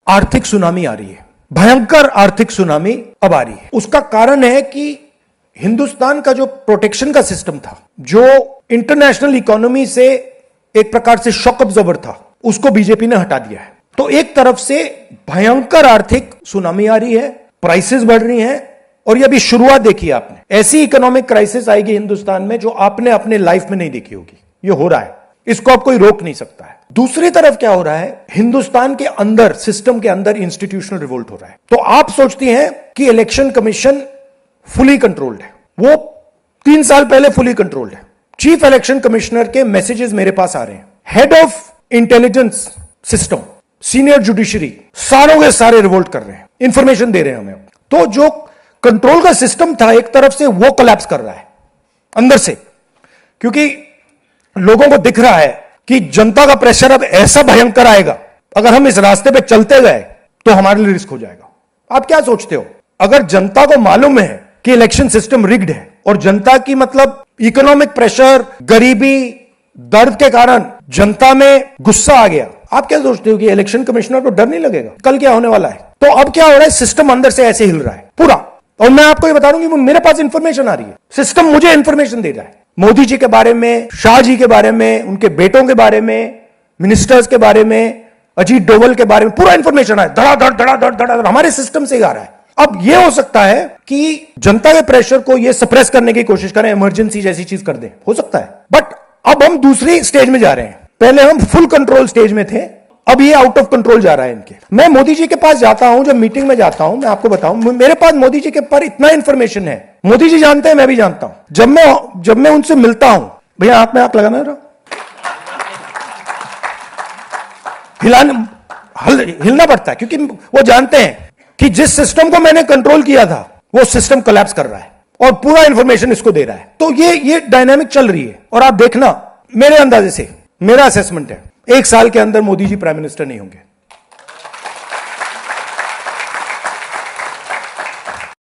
आर्थिक सुनामी आ रही है, भयंकर आर्थिक सुनामी अब आ रही है। उसका कारण है कि हिंदुस्तान का जो प्रोटेक्शन का सिस्टम था, जो इंटरनेशनल इकोनॉमी से एक प्रकार से शॉक अब्जॉर्बर था, उसको बीजेपी ने हटा दिया है। तो एक तरफ से भयंकर आर्थिक सुनामी आ रही है, प्राइसेस बढ़ रही हैं, और ये अभी शुरुआत देखी आपने। ऐसी इकोनॉमिक क्राइसिस आएगी हिंदुस्तान में जो आपने अपने लाइफ में नहीं देखी होगी। ये हो रहा है, इसको अब कोई रोक नहीं सकता है। दूसरी तरफ क्या हो रहा है, हिंदुस्तान के अंदर, सिस्टम के अंदर इंस्टीट्यूशनल रिवोल्ट हो रहा है। तो आप सोचती हैं कि इलेक्शन कमीशन फुली कंट्रोल्ड है, वो 3 साल पहले फुली कंट्रोल्ड है। चीफ इलेक्शन कमिश्नर के मैसेजेस मेरे पास आ रहे हैं, head of intelligence system, senior judiciary, सारों के सारे रिवोल्ट कर रहे हैं, इंफॉर्मेशन दे रहे हैं हमें। तो जो कंट्रोल का सिस्टम था एक तरफ से, वो कोलैप्स कर रहा है अंदर से, क्योंकि लोगों को दिख रहा है कि जनता का प्रेशर अब ऐसा भयंकर आएगा, अगर हम इस रास्ते पे चलते गए तो हमारे लिए रिस्क हो जाएगा। आप क्या सोचते हो, अगर जनता को मालूम है कि इलेक्शन सिस्टम रिग्ड है और जनता की मतलब इकोनॉमिक प्रेशर, गरीबी, दर्द के कारण जनता में गुस्सा आ गया, आप क्या सोचते हो कि इलेक्शन कमिश्नर को डर नहीं लगेगा कल क्या होने वाला है? तो अब क्या हो रहा है, सिस्टम अंदर से ऐसे हिल रहा है पूरा। और मैं आपको ये बता दूं कि मेरे पास इंफॉर्मेशन आ रही है, सिस्टम मुझे इंफॉर्मेशन दे रहा है, मोदी जी के बारे में, शाह जी के बारे में, उनके बेटों के बारे में, मिनिस्टर्स के बारे में, अजीत डोवल के बारे में पूरा इंफॉर्मेशन है, धड़ाधड़ धड़ाधड़ धड़ाधड़ हमारे सिस्टम से आ रहा है। अब यह हो सकता है कि जनता के प्रेशर को यह सप्रेस करने की कोशिश करें, इमरजेंसी जैसी चीज कर दें, हो सकता है। बट अब हम दूसरी स्टेज में जा रहे हैं, पहले हम फुल कंट्रोल स्टेज में थे, अब ये आउट ऑफ कंट्रोल जा रहा है इनके। मैं मोदी जी के पास जाता हूं, जब मीटिंग में जाता हूं, मैं आपको बताऊं, मेरे पास मोदी जी के पर इतना इंफॉर्मेशन है, मोदी जी जानते हैं, मैं भी जानता हूं। जब मैं उनसे मिलता हूं, भैया हाथ में हाथ लगाना रहा, हिलना पड़ता है, क्योंकि वो जानते हैं कि जिस सिस्टम को मैंने कंट्रोल किया था वो सिस्टम कोलैप्स कर रहा है और पूरा इंफॉर्मेशन इसको दे रहा है। तो ये डायनामिक चल रही है। और आप देखना, मेरे अंदाजे से, मेरा असेसमेंट है, 1 साल के अंदर मोदी जी प्राइम मिनिस्टर नहीं होंगे।